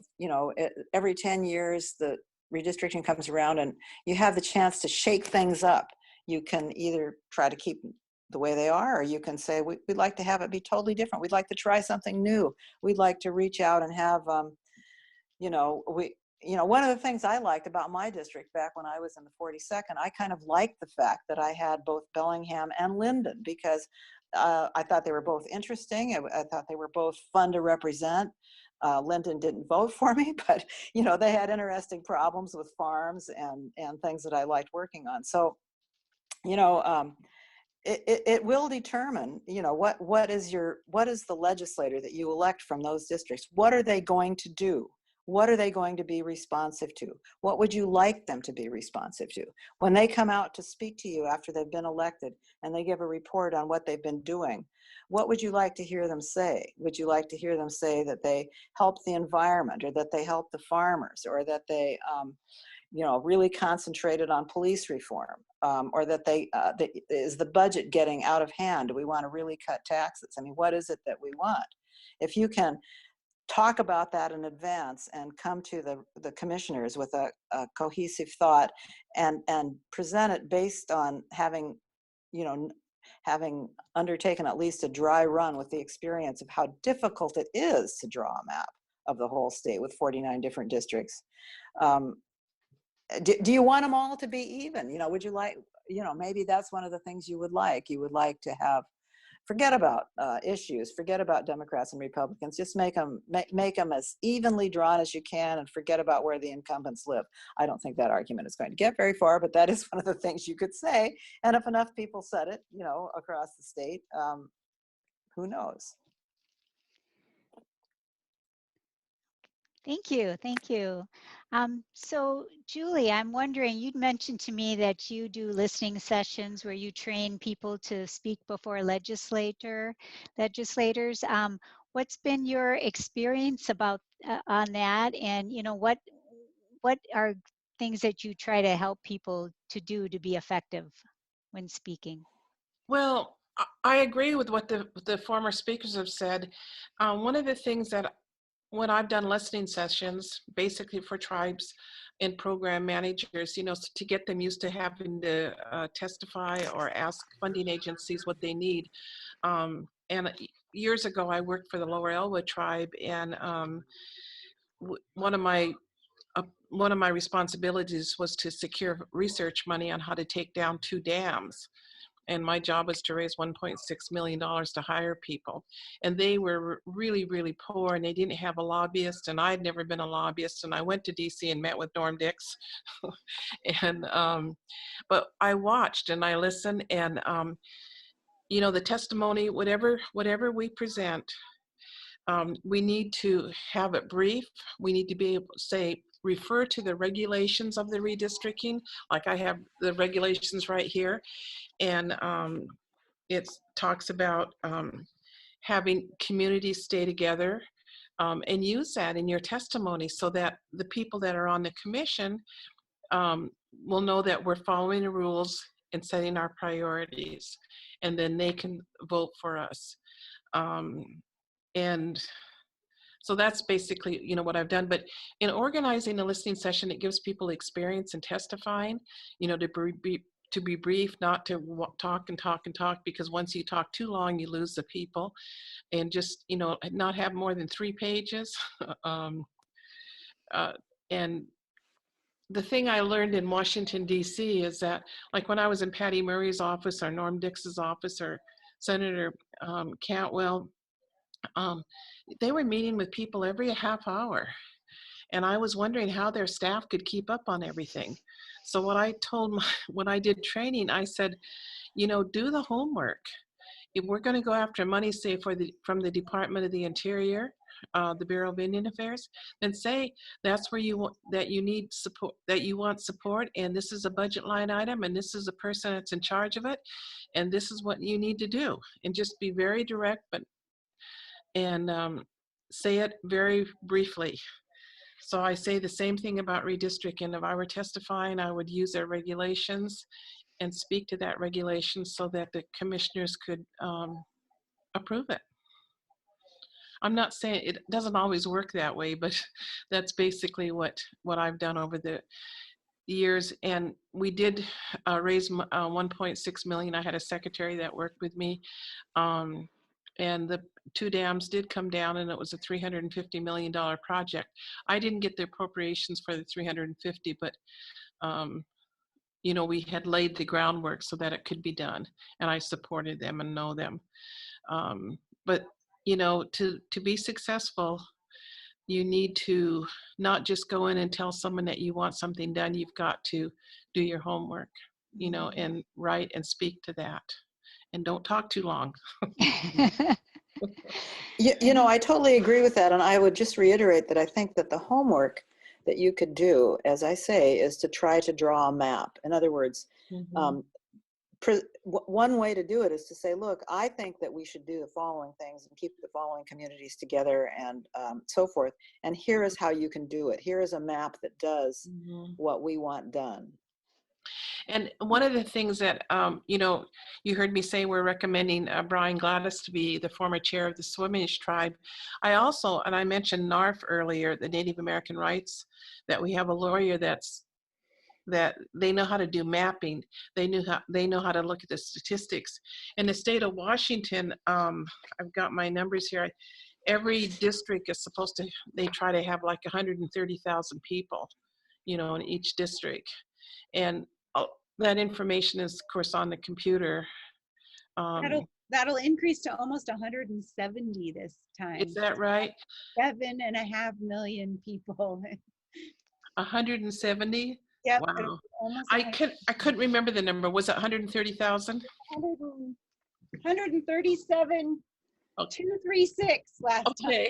every 10 years, the redistricting comes around and you have the chance to shake things up. You can either try to keep the way they are, or you can say, we'd like to have it be totally different. We'd like to try something new. We'd like to reach out and have, one of the things I liked about my district back when I was in the 42nd, I kind of liked the fact that I had both Bellingham and Linden, because I thought they were both interesting. I thought they were both fun to represent. Linden didn't vote for me, but they had interesting problems with farms and things that I liked working on. So, it will determine, what is the legislator that you elect from those districts? What are they going to do? What are they going to be responsive to? What would you like them to be responsive to? When they come out to speak to you after they've been elected and they give a report on what they've been doing, what would you like to hear them say? Would you like to hear them say that they help the environment, or that they help the farmers, or that they really concentrated on police reform, or that is the budget getting out of hand? Do we want to really cut taxes? I mean, what is it that we want? If you can talk about that in advance and come to the commissioners with a cohesive thought and present it based on having undertaken at least a dry run with the experience of how difficult it is to draw a map of the whole state with 49 different districts. Do you want them all to be even? Would you like, maybe that's one of the things you would like. You would like to have, forget about issues, forget about Democrats and Republicans, just make them as evenly drawn as you can, and forget about where the incumbents live. I don't think that argument is going to get very far, but that is one of the things you could say. And if enough people said it, across the state, who knows? Thank you. Thank you. So Julie, I'm wondering, you'd mentioned to me that you do listening sessions where you train people to speak before legislators. What's been your experience about on that? And what are things that you try to help people to do to be effective when speaking? Well, I agree with what the former speakers have said. One of the things that when I've done listening sessions, basically for tribes and program managers, to get them used to having to testify or ask funding agencies what they need. And years ago, I worked for the Lower Elwood tribe, and one of my responsibilities was to secure research money on how to take down 2 dams. And my job was to raise $1.6 million to hire people. And they were really, really poor, and they didn't have a lobbyist, and I'd never been a lobbyist. And I went to DC and met with Norm Dix. And, but I watched and I listened, and, the testimony, whatever we present, we need to have it brief. We need to be able to say, refer to the regulations of the redistricting, like I have the regulations right here. And it talks about having communities stay together, and use that in your testimony so that the people that are on the commission will know that we're following the rules and setting our priorities, and then they can vote for us. And so that's basically, what I've done. But in organizing a listening session, it gives people experience in testifying, to be brief, not to talk and talk and talk, because once you talk too long, you lose the people. And just, not have more than 3 pages. And the thing I learned in Washington, D.C. is that, like when I was in Patty Murray's office or Norm Dix's office or Senator Cantwell, they were meeting with people every half hour. And I was wondering how their staff could keep up on everything. So when I did training, I said, do the homework. If we're going to go after money, say from the Department of the Interior the Bureau of Indian Affairs, then say that's where you want, that you need support, that you want support, and this is a budget line item, and this is a person that's in charge of it, and this is what you need to do, and just be very direct, but say it very briefly. So I say the same thing about redistricting. If I were testifying, I would use their regulations and speak to that regulation so that the commissioners could approve it. I'm not saying it doesn't always work that way, but that's basically what I've done over the years. And we did raise 1.6 million. I had a secretary that worked with me. And the 2 dams did come down, and it was a $350 million project. I didn't get the appropriations for the 350, but you know, we had laid the groundwork so that it could be done, and I supported them and know them. But you know, to be successful, you need to not just go in and tell someone that you want something done. You've got to do your homework, you know, and write and speak to that, and don't talk too long. You know, I totally agree with that. And I would just reiterate that I think that the homework that you could do, as I say, is to try to draw a map. In other words, one way to do it is to say, look, I think that we should do the following things and keep the following communities together and so forth. And here is how you can do it. Here is a map that does what we want done. And one of the things that, you know, you heard me say we're recommending Brian Gladys to be the former chair of the Swinomish tribe. I also, and I mentioned NARF earlier, the Native American rights, that we have a lawyer that they know how to do mapping. They know how to look at the statistics. In the state of Washington, I've got my numbers here. Every district is supposed to, they try to have like 130,000 people, you know, in each district. And that information is, of course, on the computer. That'll increase to almost 170 this time. Is that right? 7.5 million people. 170? Yep. Wow. I couldn't remember the number. Was it 130,000? 137,236 last time.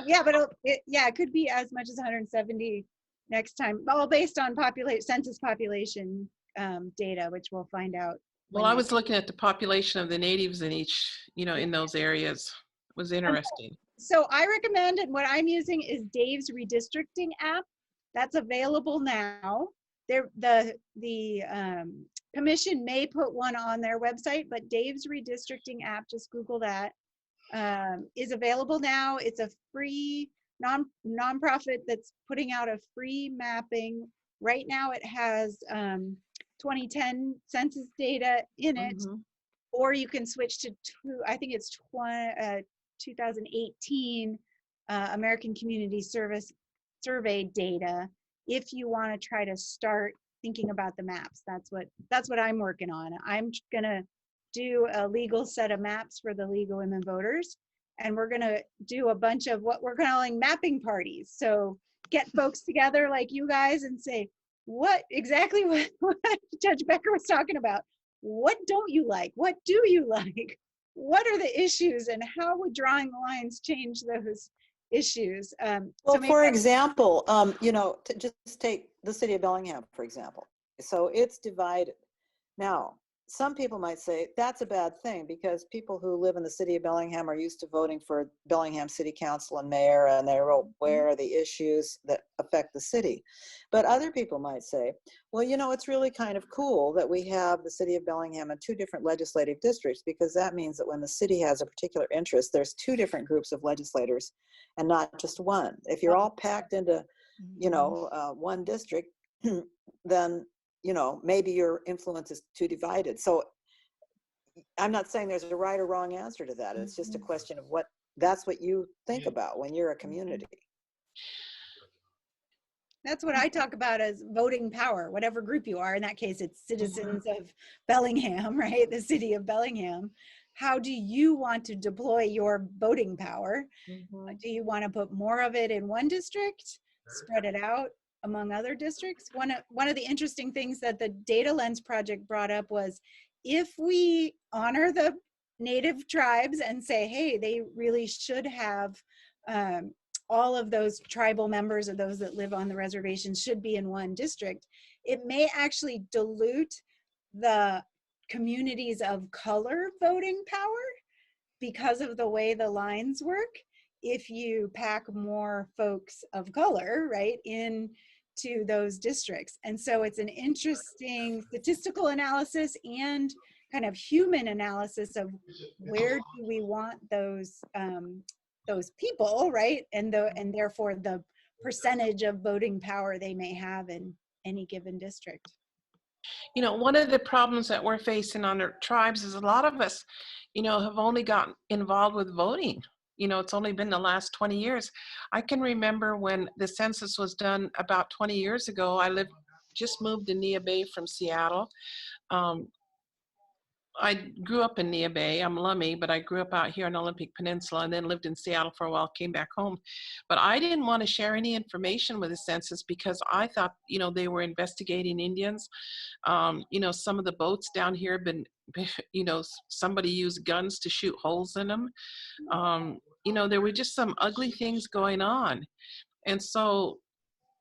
Yeah, but it could be as much as 170 next time, all based on census population data, which we'll find out. Well, I was looking at the population of the natives in each, you know, in those areas. It was interesting. So I recommend, and what I'm using is Dave's redistricting app. That's available now. The commission may put one on their website, but Dave's redistricting app, just Google that, is available now. It's a free nonprofit that's putting out a free mapping. Right now it has 2010 census data in it, or you can switch to I think it's 2018 American Community Survey data if you want to try to start thinking about the maps. That's what I'm working on. I'm gonna do a legal set of maps for the League of Women Voters, and we're gonna do a bunch of what we're calling mapping parties. So get folks together like you guys and say, what Judge Becker was talking about. What don't you like? What do you like? What are the issues, and how would drawing the lines change those issues? Well, for example, you know, to just take the city of Bellingham, for example. So it's divided. Now, some people might say that's a bad thing because people who live in the city of Bellingham are used to voting for Bellingham City Council and mayor, and they're aware of the issues that affect the city. But other people might say, well, you know, it's really kind of cool that we have the city of Bellingham in 2 different legislative districts, because that means that when the city has a particular interest, there's 2 different groups of legislators and not just one. If you're all packed into, you know, one district, then you know, maybe your influence is too divided. So I'm not saying there's a right or wrong answer to that. It's just a question of that's what you think about when you're a community. That's what I talk about as voting power, whatever group you are. In that case, it's citizens of Bellingham, right? The city of Bellingham. How do you want to deploy your voting power? Do you want to put more of it in one district, spread it out among other districts? One of the interesting things that the Data Lens project brought up was, if we honor the Native tribes and say, hey, they really should have all of those tribal members or those that live on the reservation should be in one district, it may actually dilute the communities of color voting power because of the way the lines work. If you pack more folks of color, right, into those districts. And so it's an interesting statistical analysis and kind of human analysis of where do we want those people, right? And therefore the percentage of voting power they may have in any given district. You know, one of the problems that we're facing on our tribes is a lot of us, you know, have only gotten involved with voting. You know, it's only been the last 20 years. I can remember when the census was done about 20 years ago. I just moved to Nia Bay from Seattle. I grew up in Nia Bay. I'm Lummi, but I grew up out here on the Olympic Peninsula and then lived in Seattle for a while, came back home. But I didn't want to share any information with the census because I thought, you know, they were investigating Indians. You know, some of the boats down here have been, you know, somebody used guns to shoot holes in them. You know, there were just some ugly things going on. And so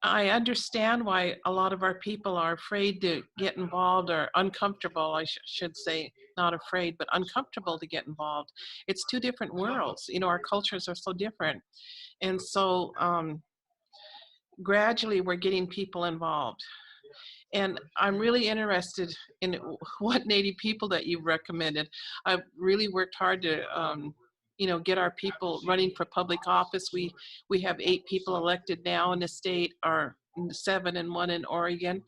I understand why a lot of our people are afraid to get involved, or uncomfortable, I should say, not afraid, but uncomfortable to get involved. It's two different worlds. You know, our cultures are so different. And so gradually we're getting people involved. And I'm really interested in what Native people that you've recommended. I've really worked hard to you know, get our people running for public office. We have 8 people elected now in the state, or 7 and 1 in Oregon.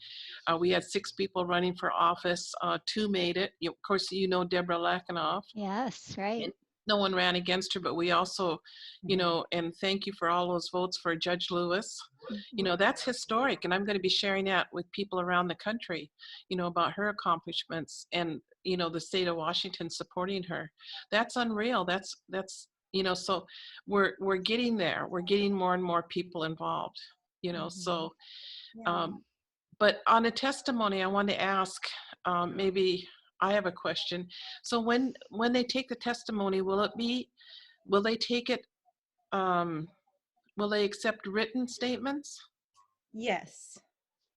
We had 6 people running for office. 2 made it. Of course, you know Deborah Lackenoff. Yes, right. And no one ran against her, but we also, you know, and thank you for all those votes for Judge Lewis. You know, that's historic, and I'm going to be sharing that with people around the country, you know, about her accomplishments, and, you know, the state of Washington supporting her. That's unreal. That's, you know, so we're getting there. We're getting more and more people involved, you know, so, but on a testimony, I want to ask, maybe I have a question. So when they take the testimony, will they take it, will they accept written statements? Yes.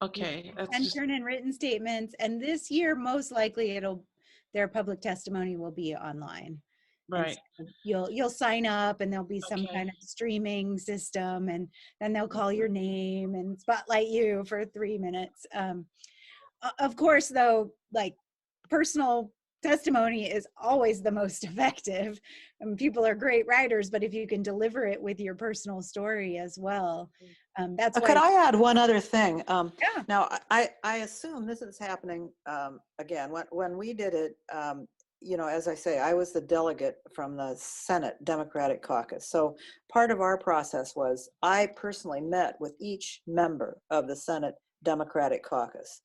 Okay, that's And just turn in written statements, and this year most likely their public testimony will be online. right. So you'll sign up, and there'll be some Okay. kind of streaming system, and then they'll call your name and spotlight you for 3 minutes. Of course, though, like, personal testimony is always the most effective. And people are great writers, but if you can deliver it with your personal story as well, that's why. Could I add one other thing? Yeah. Now, I assume this is happening, again, when we did it, you know, as I say, I was the delegate from the Senate Democratic Caucus. So part of our process was I personally met with each member of the Senate Democratic Caucus.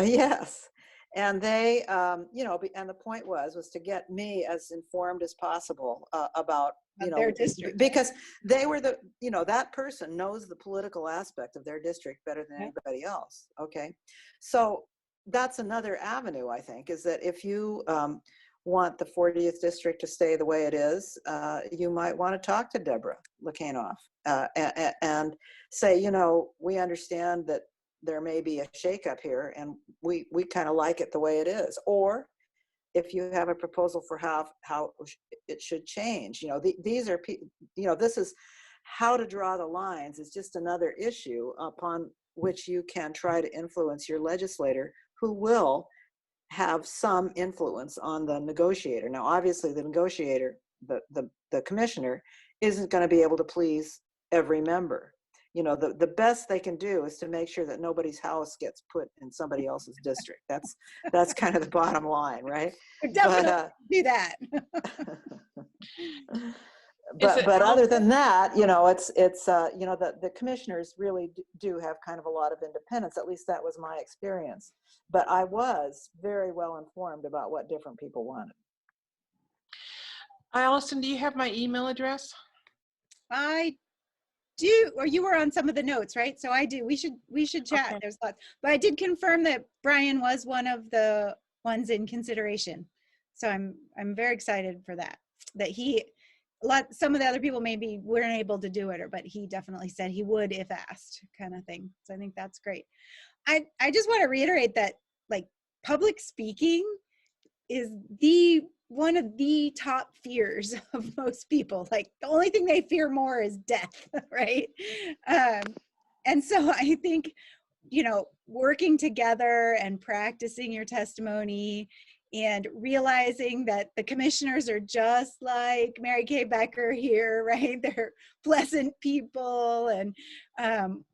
Yes. And they, you know, and the point was to get me as informed as possible about, you know, their district, because they were the, you know, that person knows the political aspect of their district better than anybody else. Okay. So that's another avenue, I think, is that if you want the 40th district to stay the way it is, you might want to talk to Deborah Lackenoff and say, you know, we understand that there may be a shakeup here, and we kind of like it the way it is. Or if you have a proposal for how it should change, you know, these are, you know, this is how to draw the lines is just another issue upon which you can try to influence your legislator, who will have some influence on the negotiator. Now, obviously, the negotiator, the commissioner, isn't going to be able to please every member. You know, the best they can do is to make sure that nobody's house gets put in somebody else's district. That's kind of the bottom line, right? Definitely do that. But other than that, you know, it's you know, the commissioners really do have kind of a lot of independence. At least that was my experience. But I was very well informed about what different people wanted. Allison, do you have my email address? I do, or you were on some of the notes, right? So I do. We should chat. Okay. There's lots, but I did confirm that Brian was one of the ones in consideration. So I'm very excited for that. That some of the other people maybe weren't able to do it, but he definitely said he would if asked, kind of thing. So I think that's great. I just want to reiterate that, like, public speaking is one of the top fears of most people. Like, the only thing they fear more is death, right? And so I think, working together and practicing your testimony and realizing that the commissioners are just like Mary Kay Becker here, right? They're pleasant people and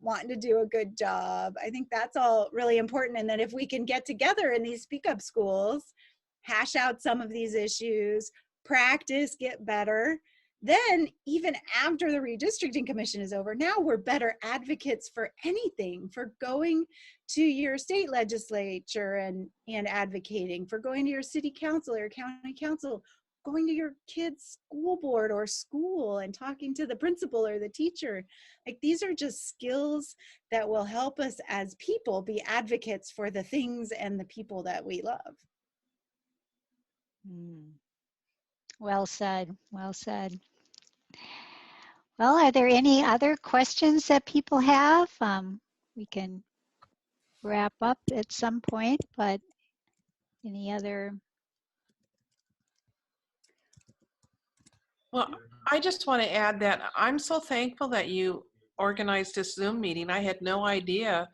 wanting to do a good job. I think that's all really important. And that if we can get together in these speak up schools, hash out some of these issues, practice, get better, then even after the redistricting commission is over, now we're better advocates for anything, for going to your state legislature and advocating, for going to your city council or county council, going to your kid's school board or school and talking to the principal or the teacher. Like, these are just skills that will help us as people be advocates for the things and the people that we love. Well said. Well said. Well, are there any other questions that people have? We can wrap up at some point, but any other? Well, I just want to add that I'm so thankful that you organized this Zoom meeting. I had no idea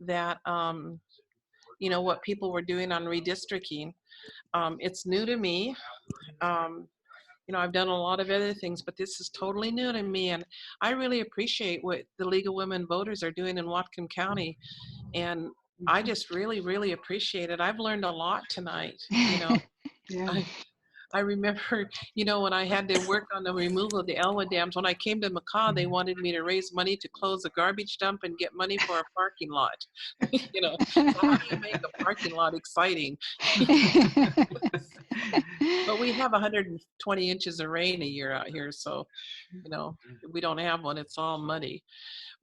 that, what people were doing on redistricting. It's new to me. I've done a lot of other things, but this is totally new to me. And I really appreciate what the League of Women Voters are doing in Whatcom County. And I just really, really appreciate it. I've learned a lot tonight, Yeah. I remember, when I had to work on the removal of the Elwha dams, when I came to Macaw, they wanted me to raise money to close a garbage dump and get money for a parking lot. So how do you make a parking lot exciting? But we have 120 inches of rain a year out here, so, we don't have one, it's all muddy.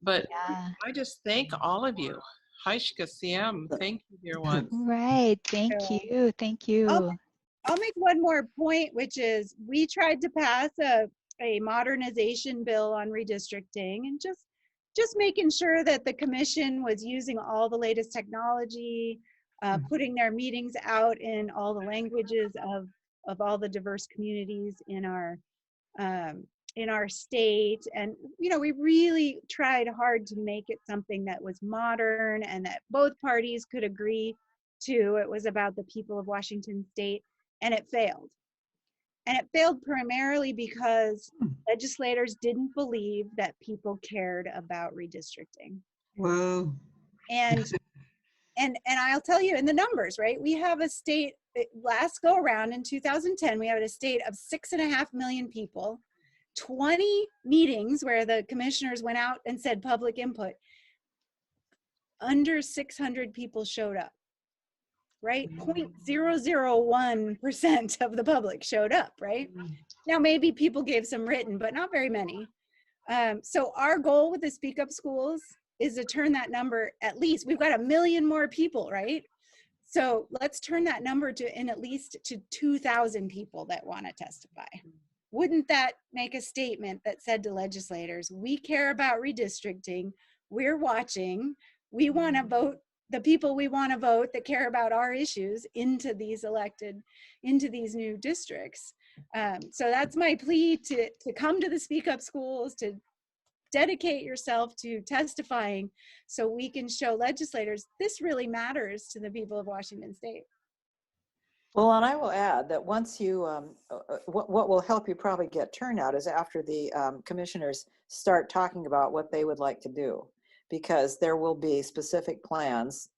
But Yeah. I just thank all of you. Haishka Siem, thank you, dear ones. Right, thank you, thank you. I'll make one more point, which is we tried to pass a modernization bill on redistricting, and just making sure that the commission was using all the latest technology, putting their meetings out in all the languages of all the diverse communities in our state. And we really tried hard to make it something that was modern and that both parties could agree to. It was about the people of Washington state. And it failed. And it failed primarily because legislators didn't believe that people cared about redistricting. Whoa. And I'll tell you in the numbers, right? We have a state, last go around in 2010, we had a state of 6.5 million people, 20 meetings where the commissioners went out and said public input. Under 600 people showed up. Right? 0.001% of the public showed up, right? Now, maybe people gave some written, but not very many. So our goal with the Speak Up Schools is to turn that number, at least, we've got 1 million more people, right? So let's turn that number to at least 2,000 people that want to testify. Wouldn't that make a statement that said to legislators, we care about redistricting, we're watching, we want to vote the people we want to vote that care about our issues into these new districts. So that's my plea, to come to the Speak Up Schools, to dedicate yourself to testifying so we can show legislators this really matters to the people of Washington state. Well, and I will add that once you, what will help you probably get turnout is after the commissioners start talking about what they would like to do. Because there will be specific plans,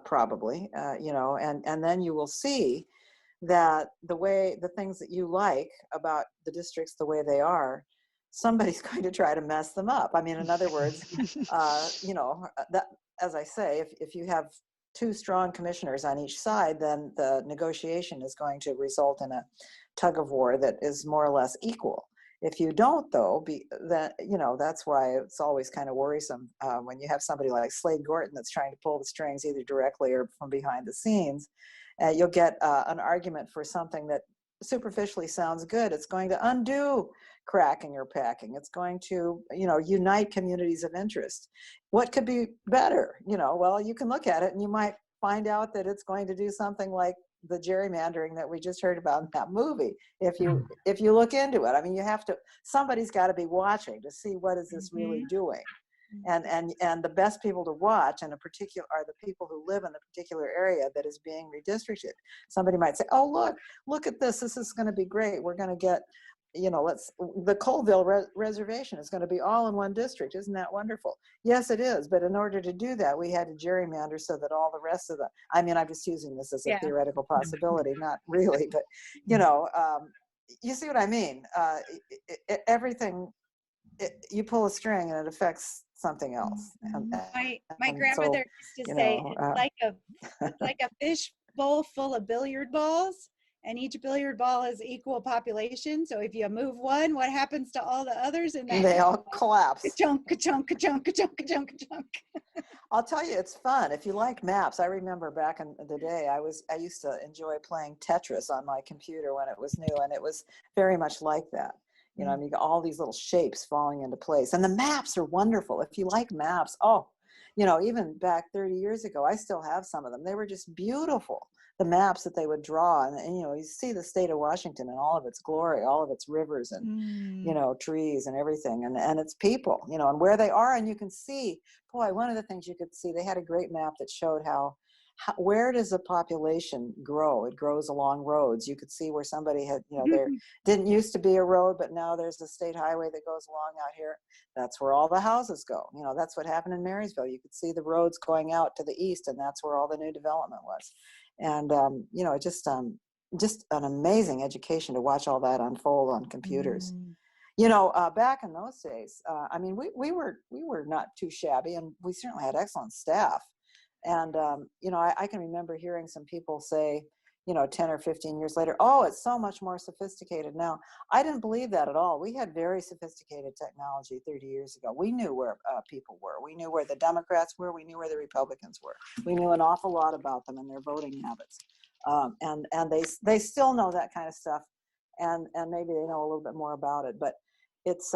probably, and then you will see that the things that you like about the districts the way they are, somebody's going to try to mess them up. I mean, in other words, that, as I say, if you have 2 strong commissioners on each side, then the negotiation is going to result in a tug of war that is more or less equal. If you don't, though, that's why it's always kind of worrisome when you have somebody like Slade Gorton that's trying to pull the strings either directly or from behind the scenes. You'll get an argument for something that superficially sounds good. It's going to undo cracking or packing. It's going to, unite communities of interest. What could be better? Well, you can look at it and you might find out that it's going to do something like the gerrymandering that we just heard about in that movie. If you look into it, I mean, somebody's got to be watching to see what is this really doing. And the best people to watch in a particular are the people who live in the particular area that is being redistricted. Somebody might say, oh, look at this. This is going to be great. We're going to get, the Colville reservation is going to be all in one district. Isn't that wonderful? Yes, it is. But in order to do that, we had to gerrymander so that all the rest of I'm just using this as a theoretical possibility, not really, but, you see what I mean? Everything, you pull a string and it affects something else. My grandmother used to say it's like a fish bowl full of billiard balls, and each billiard ball has equal population. So if you move one, what happens to all the others? And they all collapse. Ka-chunk, ka-chunk, ka-chunk, ka-chunk, ka-chunk, ka-chunk. I'll tell you, it's fun. If you like maps, I remember back in the day, I used to enjoy playing Tetris on my computer when it was new, and it was very much like that. You got all these little shapes falling into place. And the maps are wonderful. If you like maps, even back 30 years ago, I still have some of them. They were just beautiful. The maps that they would draw. And you see the state of Washington in all of its glory, all of its rivers and, trees and everything. And its people, and where they are. And you can see, boy, one of the things you could see, they had a great map that showed where does a population grow? It grows along roads. You could see where somebody had, there didn't used to be a road, but now there's a state highway that goes along out here. That's where all the houses go. That's what happened in Marysville. You could see the roads going out to the east, and that's where all the new development was. And, just an amazing education to watch all that unfold on computers. Back in those days, we were not too shabby, and we certainly had excellent staff. And, I can remember hearing some people say, 10 or 15 years later, oh, it's so much more sophisticated now. I didn't believe that at all. We had very sophisticated technology 30 years ago. We knew where people were. We knew where the Democrats were. We knew where the Republicans were. We knew an awful lot about them and their voting habits. And they still know that kind of stuff. And maybe they know a little bit more about it. But it's,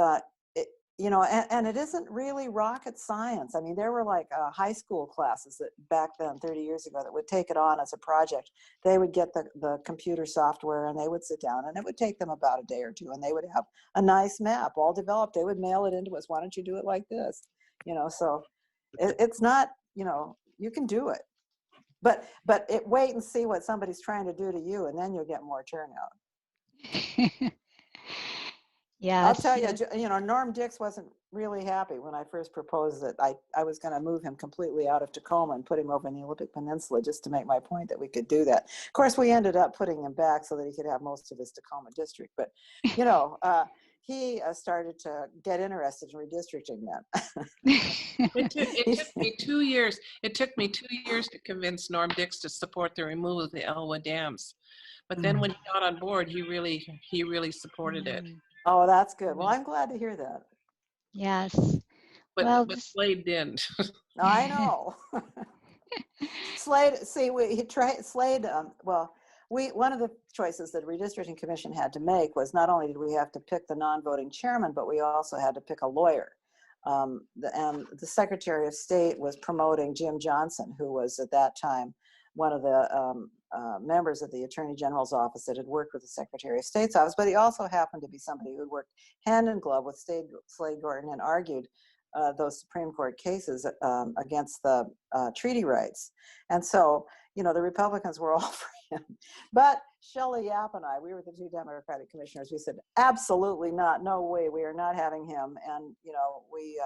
and it isn't really rocket science. I mean, there were like high school classes that back then, 30 years ago, that would take it on as a project. They would get the computer software and they would sit down, and it would take them about a day or two, and they would have a nice map all developed. They would mail it into us. Why don't you do it like this? So it's not, you can do it. But wait and see what somebody's trying to do to you, and then you'll get more turnout. Yes. I'll tell you, Norm Dix wasn't really happy when I first proposed that I was going to move him completely out of Tacoma and put him over in the Olympic Peninsula, just to make my point that we could do that. Of course, we ended up putting him back so that he could have most of his Tacoma district. But, he started to get interested in redistricting then. It took me 2 years. It took me 2 years to convince Norm Dix to support the removal of the Elwha dams. But then when he got on board, he really supported it. Oh, that's good. Well, I'm glad to hear that. Yes. But Slade didn't. I know. Slade, see, one of the choices that the Redistricting Commission had to make was not only did we have to pick the non-voting chairman, but we also had to pick a lawyer. And the Secretary of State was promoting Jim Johnson, who was at that time one of the members of the Attorney General's office that had worked with the Secretary of State's office, but he also happened to be somebody who had worked hand in glove with Slade Gorton and argued those Supreme Court cases against the treaty rights. And so, the Republicans were all for him. But Shelley Yap and I, we were the two Democratic commissioners, we said, absolutely not, no way, we are not having him. And, we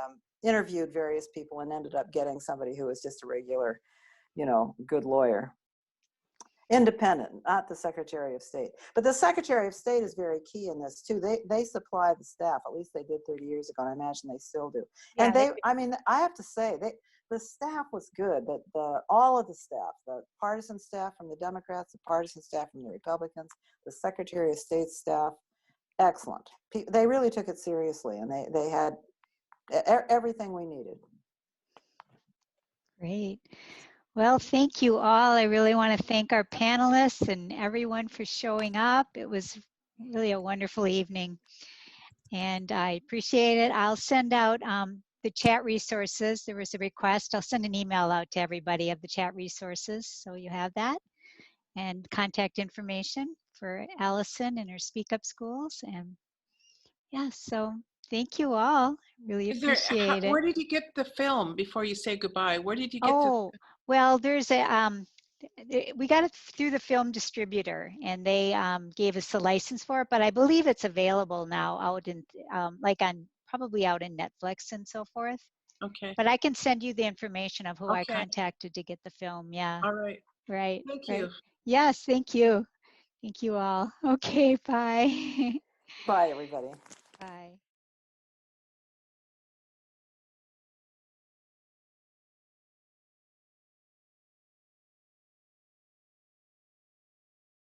interviewed various people and ended up getting somebody who was just a regular, good lawyer. Independent, not the Secretary of State. But the Secretary of State is very key in this too. They supply the staff, at least they did 30 years ago, and I imagine they still do. And I have to say, the staff was good. All of the staff, the partisan staff from the Democrats, the partisan staff from the Republicans, the Secretary of State staff, excellent. They really took it seriously, and they had everything we needed. Great. Well, thank you all. I really want to thank our panelists and everyone for showing up. It was really a wonderful evening, and I appreciate it. I'll send out the chat resources. There was a request. I'll send an email out to everybody of the chat resources, so you have that, and contact information for Allison and her Speak Up schools. And yeah, so thank you all. Really Is there, appreciate it. where did you get the film before you say goodbye? Where did you get Oh, well, there's a, we got it through the film distributor, and they gave us the license for it, but I believe it's available now out in, like on, probably out in Netflix and so forth. Okay. But I can send you the information of who I Okay. contacted to get the film. Yeah. All right. Right. Thank Right. you. Yes, thank you. Thank you all. Okay, bye. Bye, everybody. Bye.